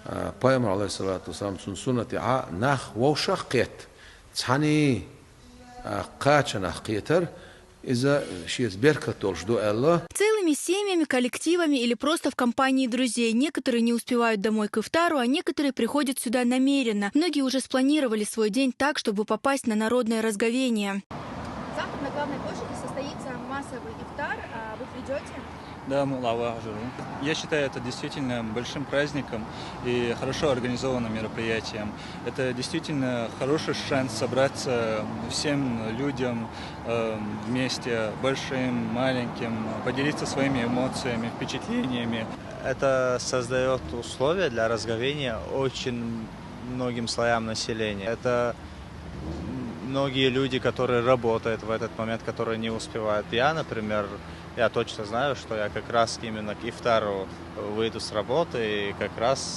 Пайғамбар алейхиссалату вассалам суннати нах вошақет цани қачанах қетер из-за шиесберка должду Аллах. Целыми семьями, коллективами или просто в компании друзей. Некоторые не успевают домой к ифтару, а некоторые приходят сюда намеренно. Многие уже спланировали свой день так, чтобы попасть на народное разговение. Завтра на главной площади состоится массовый ифтар. Вы придете? Да, мулава ажуру. Я считаю это действительно большим праздником и хорошо организованным мероприятием. Это действительно хороший шанс собраться всем людям вместе, большим, маленьким, поделиться своими эмоциями, впечатлениями. Это создает условия для разговения очень многим слоям населения. Это многие люди, которые работают в этот момент, которые не успевают. Я, например, я точно знаю, что я как раз именно к ифтару выйду с работы и как раз